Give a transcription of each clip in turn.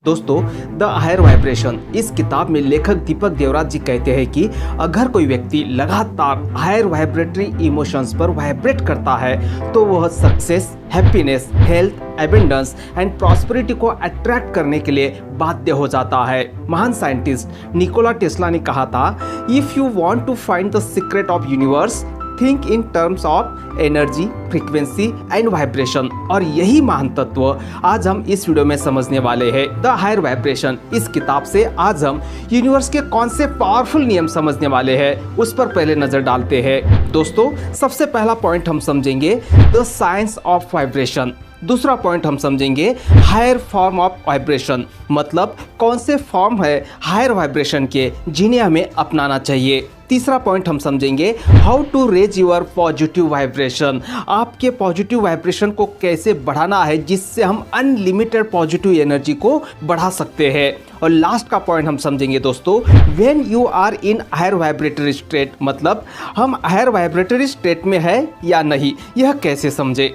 दोस्तों, the higher vibration इस किताब में लेखक दीपक देवराज जी कहते हैं कि अगर कोई व्यक्ति लगातार हायर वाइब्रेटरी इमोशंस पर वाइब्रेट करता है तो वह success, happiness, health, abundance and prosperity को अट्रैक्ट करने के लिए बाध्य हो जाता है। महान साइंटिस्ट निकोला टेस्ला ने कहा था, if you want to find the secret of universe, think in terms of energy, frequency and vibration. और यही महान तत्व आज हम इस वीडियो में समझने वाले हैं। द हायर वाइब्रेशन इस किताब से आज हम यूनिवर्स के कौन से पावरफुल नियम समझने वाले हैं, उस पर पहले नजर डालते हैं। दोस्तों, सबसे पहला पॉइंट हम समझेंगे द साइंस ऑफ वाइब्रेशन। दूसरा पॉइंट हम समझेंगे हायर फॉर्म ऑफ वाइब्रेशन, मतलब कौन से फॉर्म है हायर वाइब्रेशन के जिन्हें हमें अपनाना चाहिए। तीसरा पॉइंट हम समझेंगे how to raise your positive vibration, आपके पॉजिटिव वाइब्रेशन को कैसे बढ़ाना है जिससे हम अनलिमिटेड पॉजिटिव एनर्जी को बढ़ा सकते हैं। और लास्ट का पॉइंट हम समझेंगे दोस्तों, when you are in higher vibratory state, मतलब हम हायर वाइब्रेटरी स्टेट में है या नहीं, यह कैसे समझे।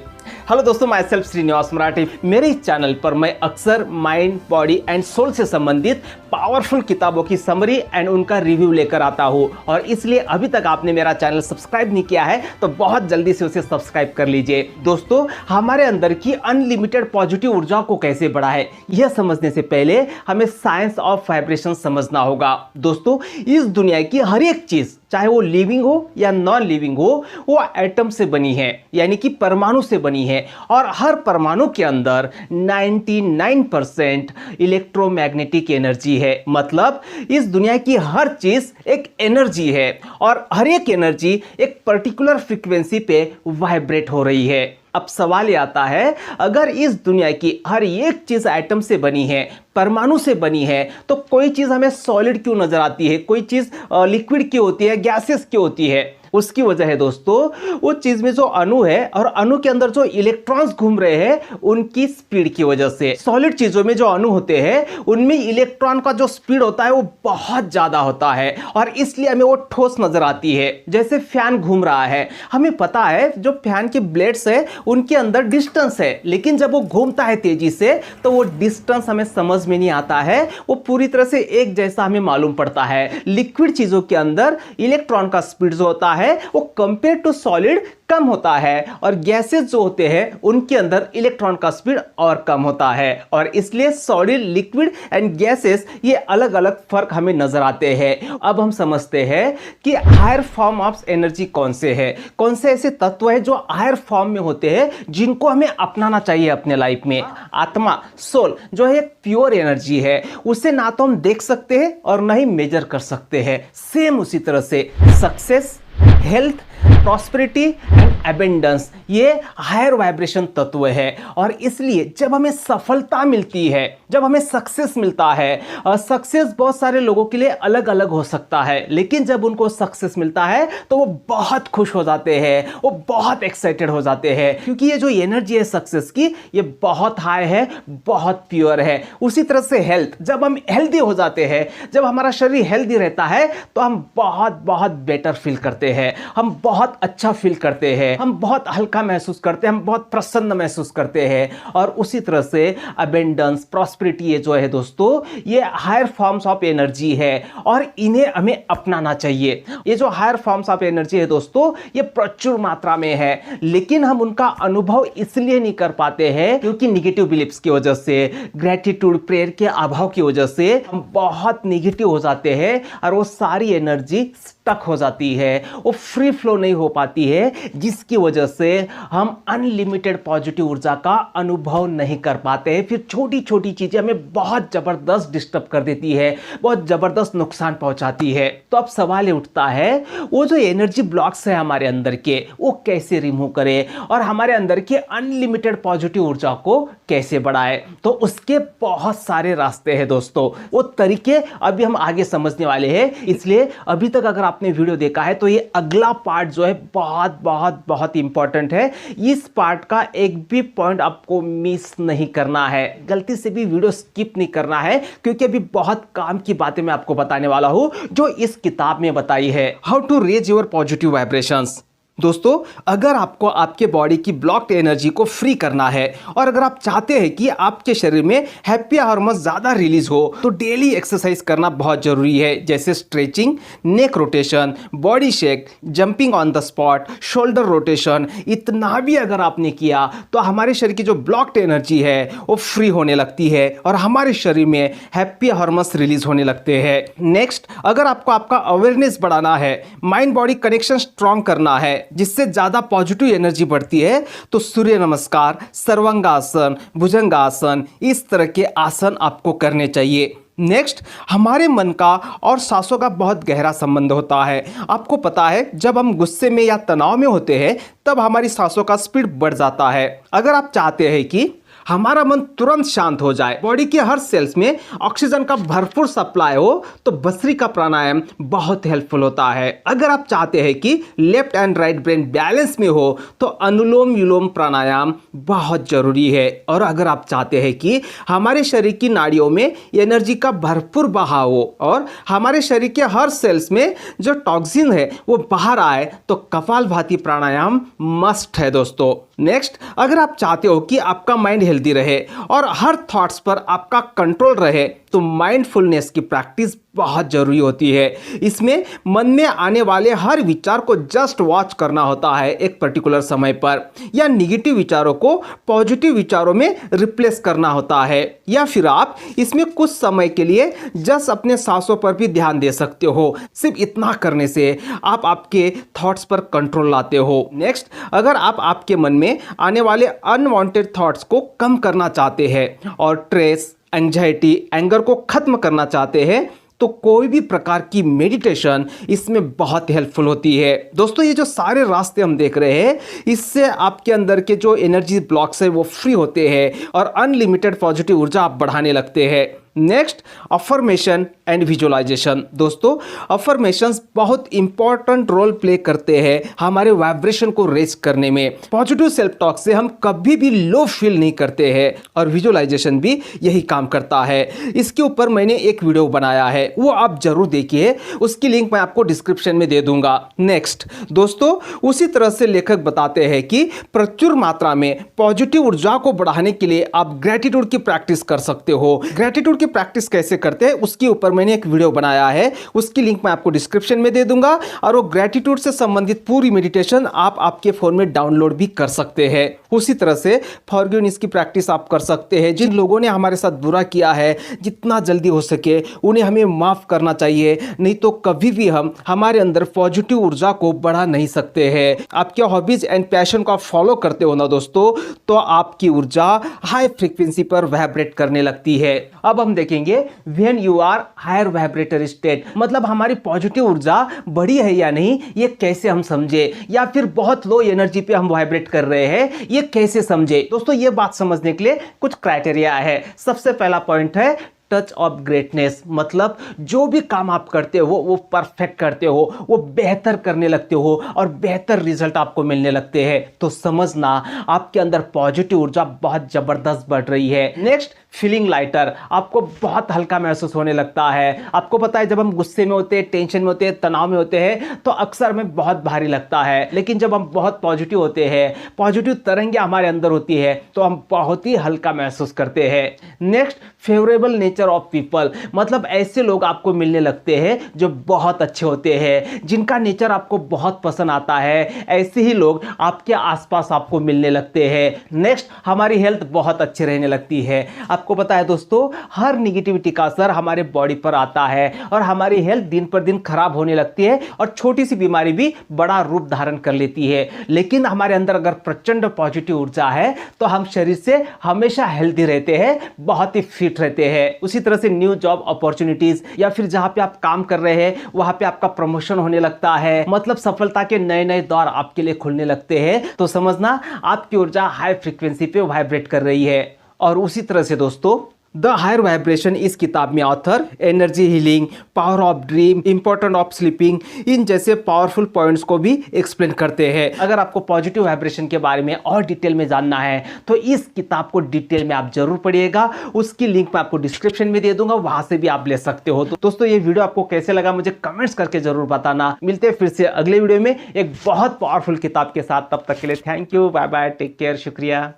हेलो दोस्तों, माई सेल्फ श्रीनिवास मराठी। मेरे इस चैनल पर मैं अक्सर माइंड, बॉडी एंड सोल से संबंधित पावरफुल किताबों की समरी एंड उनका रिव्यू लेकर आता हूँ, और इसलिए अभी तक आपने मेरा चैनल सब्सक्राइब नहीं किया है तो बहुत जल्दी से उसे सब्सक्राइब कर लीजिए। दोस्तों, हमारे अंदर की अनलिमिटेड पॉजिटिव ऊर्जा को कैसे बढ़ाए, यह समझने से पहले हमें साइंस ऑफ वाइब्रेशन समझना होगा। दोस्तों, इस दुनिया की हर एक चीज, चाहे वो लिविंग हो या नॉन लिविंग हो, वो एटम से बनी है, यानी कि परमाणु से बनी है। और हर परमाणु के अंदर 99% इलेक्ट्रोमैग्नेटिक एनर्जी है। मतलब इस दुनिया की हर चीज एक एनर्जी है और हर एक एनर्जी एक पर्टिकुलर फ्रीक्वेंसी पे वाइब्रेट हो रही है। अब सवाल ये आता है, अगर इस दुनिया की हर एक चीज एटम से बनी है, परमाणु से बनी है, तो कोई चीज हमें सॉलिड क्यों नजर आती है, कोई चीज लिक्विड क्यों होती है, गैसेस क्यों होती है। उसकी वजह है दोस्तों, वो चीज में जो अणु है और अणु के अंदर जो इलेक्ट्रॉन्स घूम रहे हैं उनकी स्पीड की वजह से। सॉलिड चीजों में जो अणु होते हैं उनमें इलेक्ट्रॉन का जो स्पीड होता है वो बहुत ज्यादा होता है और इसलिए हमें वो ठोस नजर आती है। जैसे फैन घूम रहा है, हमें पता है जो फैन की ब्लेड्स है उनके अंदर डिस्टेंस है, लेकिन जब वो घूमता है तेजी से तो वो डिस्टेंस हमें समझ में नहीं आता है, वो पूरी तरह से एक जैसा हमें मालूम पड़ता है। लिक्विड चीजों के अंदर इलेक्ट्रॉन का स्पीड जो होता है वो कंपेयर टू सॉलिड कम होता है, और गैसेस जो होते हैं उनके अंदर इलेक्ट्रॉन का स्पीड और कम होता है, और इसलिए सॉलिड, लिक्विड एंड गैसेस ये अलग अलग फर्क हमें नजर आते हैं। अब हम समझते हैं कि हायर फॉर्म ऑफ एनर्जी कौन से है, कौन से ऐसे तत्व है जो हायर फॉर्म में होते हैं जिनको हमें अपनाना चाहिए अपने लाइफ में। आत्मा, सोल जो है एक प्योर एनर्जी है, उसे ना तो हम देख सकते हैं और ना ही मेजर कर सकते हैं। सेम उसी तरह से success, health, prosperity and abundance ये हायर वाइब्रेशन तत्व है। और इसलिए जब हमें सफलता मिलती है, जब हमें सक्सेस मिलता है, सक्सेस बहुत सारे लोगों के लिए अलग अलग हो सकता है, लेकिन जब उनको सक्सेस मिलता है तो वो बहुत खुश हो जाते हैं, वो बहुत एक्साइटेड हो जाते हैं, क्योंकि ये जो एनर्जी है सक्सेस की ये बहुत हाई है, बहुत प्योर है। उसी तरह से हेल्थ, जब हम हेल्दी हो जाते हैं, जब हमारा शरीर हेल्दी रहता है तो हम बहुत बहुत बेटर फील करते हैं, हम बहुत अच्छा फील करते हैं, हम बहुत हल्का महसूस करते हैं, हम बहुत प्रसन्न महसूस करते हैं। और उसी तरह से अबेंडेंस, प्रॉस्पेरिटी ये जो है दोस्तों ये हायर फॉर्म्स ऑफ एनर्जी है और इन्हें हमें अपनाना चाहिए। ये जो हायर फॉर्म्स ऑफ एनर्जी है दोस्तों ये प्रचुर मात्रा में है, लेकिन हम उनका अनुभव इसलिए नहीं कर पाते हैं क्योंकि निगेटिव बिलीफ्स की वजह से, ग्रेटिट्यूड, प्रेयर के अभाव की वजह से हम बहुत निगेटिव हो जाते हैं और वो सारी एनर्जी स्टक हो जाती है, वो फ्री फ्लो नहीं हो पाती है, जिसकी वजह से हम अनलिमिटेड पॉजिटिव ऊर्जा का अनुभव नहीं कर पाते हैं। फिर छोटी छोटी चीजें हमें बहुत जबरदस्त डिस्टर्ब कर देती है, बहुत जबरदस्त नुकसान पहुंचाती है। तो अब सवाल ये उठता है, वो जो एनर्जी ब्लॉक्स है हमारे अंदर के वो कैसे रिमूव करें और हमारे अंदर के अनलिमिटेड पॉजिटिव ऊर्जा को कैसे बढ़ाए। तो उसके बहुत सारे रास्ते हैं दोस्तों, वो तरीके अभी हम आगे समझने वाले हैं। इसलिए अभी तक अगर आपने वीडियो देखा है तो ये अगला पार्ट जो है बहुत बहुत बहुत इंपॉर्टेंट है। इस पार्ट का एक भी पॉइंट आपको मिस नहीं करना है, गलती से भी वीडियो स्किप नहीं करना है, क्योंकि अभी बहुत काम की बातें मैं आपको बताने वाला हूं जो इस किताब में बताई है। How to raise your positive vibrations. दोस्तों, अगर आपको आपके बॉडी की ब्लॉक्ड एनर्जी को फ्री करना है और अगर आप चाहते हैं कि आपके शरीर में हैप्पी हार्मोन ज़्यादा रिलीज हो तो डेली एक्सरसाइज करना बहुत ज़रूरी है, जैसे stretching, neck rotation, body shake, jumping on the spot, shoulder rotation. इतना भी अगर आपने किया तो हमारे शरीर की जो ब्लॉक्ड एनर्जी है वो फ्री होने लगती है और हमारे शरीर में हैप्पी हार्मोन्स रिलीज होने लगते हैं। नेक्स्ट, अगर आपको आपका अवेयरनेस बढ़ाना है, माइंड बॉडी कनेक्शन स्ट्रांग करना है जिससे ज्यादा पॉजिटिव एनर्जी बढ़ती है, तो सूर्य नमस्कार, सर्वांगासन, भुजंगासन, इस तरह के आसन आपको करने चाहिए। नेक्स्ट, हमारे मन का और सांसों का बहुत गहरा संबंध होता है। आपको पता है, जब हम गुस्से में या तनाव में होते हैं तब हमारी सांसों का स्पीड बढ़ जाता है। अगर आप चाहते हैं कि हमारा मन तुरंत शांत हो जाए, बॉडी के हर सेल्स में ऑक्सीजन का भरपूर सप्लाई हो, तो भस्त्रिका प्राणायाम बहुत हेल्पफुल होता है। अगर आप चाहते हैं कि left and right brain balance में हो तो अनुलोम विलोम प्राणायाम बहुत जरूरी है। और अगर आप चाहते हैं कि हमारे शरीर की नाड़ियों में एनर्जी का भरपूर बहाव हो और हमारे शरीर के हर सेल्स में जो टॉक्सिन है वो बाहर आए, तो कपालभाति प्राणायाम मस्ट है दोस्तों। नेक्स्ट, अगर आप चाहते हो कि आपका माइंड हेल्दी रहे और हर थॉट्स पर आपका कंट्रोल रहे, तो माइंडफुलनेस की प्रैक्टिस बहुत जरूरी होती है। इसमें मन में आने वाले हर विचार को जस्ट वॉच करना होता है एक पर्टिकुलर समय पर, या निगेटिव विचारों को पॉजिटिव विचारों में रिप्लेस करना होता है, या फिर आप इसमें कुछ समय के लिए जस्ट अपने सांसों पर भी ध्यान दे सकते हो। सिर्फ इतना करने से आप आपके थॉट्स पर कंट्रोल लाते हो। नेक्स्ट, अगर आप आपके मन में आने वाले अनवांटेड थॉट्स को कम करना चाहते हैं और स्ट्रेस, एंजाइटी, एंगर को खत्म करना चाहते हैं, तो कोई भी प्रकार की मेडिटेशन इसमें बहुत हेल्पफुल होती है। दोस्तों, ये जो सारे रास्ते हम देख रहे हैं, इससे आपके अंदर के जो एनर्जी ब्लॉक्स है वो फ्री होते हैं और अनलिमिटेड पॉजिटिव ऊर्जा आप बढ़ाने लगते हैं। Next, affirmation and visualisation. दोस्तों, अफर्मेशंस बहुत इंपॉर्टेंट रोल प्ले करते हैं हमारे वाइब्रेशन को रेज करने में। पॉजिटिव सेल्फ टॉक से हम कभी भी लो फील नहीं करते हैं और विजुअलाइजेशन भी यही काम करता है। इसके ऊपर मैंने एक वीडियो बनाया है, वो आप जरूर देखिए, उसकी लिंक मैं आपको डिस्क्रिप्शन में दे दूंगा। नेक्स्ट दोस्तों, उसी तरह से लेखक बताते हैं कि प्रचुर मात्रा में पॉजिटिव ऊर्जा को बढ़ाने के लिए आप ग्रेटिट्यूड की प्रैक्टिस कर सकते हो। ग्रेटिट्यूड प्रैक्टिस कैसे करते हैं उसके ऊपर मैंने एक वीडियो बनाया है, उसकी लिंक मैं आपको डिस्क्रिप्शन में दे दूंगा और वो ग्रेटिट्यूड से संबंधित पूरी मेडिटेशन आप आपके फोन में डाउनलोड भी कर सकते हैं। उसी तरह से फॉरगिवनेस की प्रैक्टिस आप कर सकते हैं। जिन लोगों ने हमारे साथ बुरा किया है, जितना जल्दी हो सके उन्हें हमें माफ करना चाहिए, नहीं तो कभी भी हम हमारे अंदर पॉजिटिव ऊर्जा को बढ़ा नहीं सकते हैं। आपके हॉबीज एंड पैशन को आप फॉलो करते हो ना दोस्तों, तो आपकी ऊर्जा हाई फ्रीक्वेंसी पर वाइब्रेट करने लगती है। अब हम देखेंगे when you are higher vibratory state, मतलब हमारी पॉजिटिव ऊर्जा बढ़ी है या नहीं, ये कैसे हम समझे, या फिर बहुत लो एनर्जी पे हम वाइब्रेट कर रहे हैं, ये कैसे समझे। दोस्तों, ये बात समझने के लिए कुछ क्राइटेरिया है। सबसे पहला पॉइंट है टच ऑफ ग्रेटनेस, मतलब जो भी काम आप करते हो वो परफेक्ट करते हो, वो बेहतर करने लगते हो और बेहतर रिजल्ट आपको मिलने लगते हैं, तो समझना आपके अंदर पॉजिटिव ऊर्जा बहुत जबरदस्त बढ़ रही है। नेक्स्ट, फीलिंग लाइटर, आपको बहुत हल्का महसूस होने लगता है। आपको पता है, जब हम गुस्से में होते हैं, टेंशन में होते हैं, तनाव में होते हैं, तो अक्सर हमें बहुत भारी लगता है, लेकिन जब हम बहुत पॉजिटिव होते हैं, पॉजिटिव तरंगे हमारे अंदर होती है, तो हम बहुत ही हल्का महसूस करते हैं। Next, favourable nature of people, मतलब ऐसे लोग आपको मिलने लगते हैं जो बहुत अच्छे होते हैं, जिनका नेचर आपको बहुत पसंद आता है, ऐसे ही लोग आपके आसपास आपको मिलने लगते हैं। नेक्स्ट, हमारी हेल्थ बहुत अच्छी रहने लगती है। आपको पता है दोस्तों, हर निगेटिविटी का असर हमारे बॉडी पर आता है और हमारी हेल्थ दिन पर दिन खराब होने लगती है और छोटी सी बीमारी भी बड़ा रूप धारण कर लेती है। लेकिन हमारे अंदर अगर प्रचंड पॉजिटिव ऊर्जा है तो हम शरीर से हमेशा हेल्दी रहते हैं, बहुत ही फिट रहते हैं। उसी तरह से न्यू जॉब अपॉर्चुनिटीज, या फिर जहां पे आप काम कर रहे हैं वहां पे आपका प्रमोशन होने लगता है, मतलब सफलता के नए नए द्वार आपके लिए खुलने लगते हैं, तो समझना आपकी ऊर्जा हाई फ्रीक्वेंसी पे वाइब्रेट कर रही है। और उसी तरह से दोस्तों, द हायर वाइब्रेशन इस किताब में author energy healing, power of dream, important of sleeping, इन जैसे पावरफुल पॉइंट्स को भी एक्सप्लेन करते हैं। अगर आपको पॉजिटिव वाइब्रेशन के बारे में और डिटेल में जानना है तो इस किताब को डिटेल में आप जरूर पढ़िएगा। उसकी लिंक मैं आपको डिस्क्रिप्शन में दे दूंगा, वहां से भी आप ले सकते हो। तो दोस्तों ये वीडियो आपको कैसे लगा मुझे कमेंट्स करके जरूर बताना। मिलते हैं फिर से अगले वीडियो में एक बहुत पावरफुल किताब के साथ। तब तक के लिए thank you, bye bye, take care, शुक्रिया।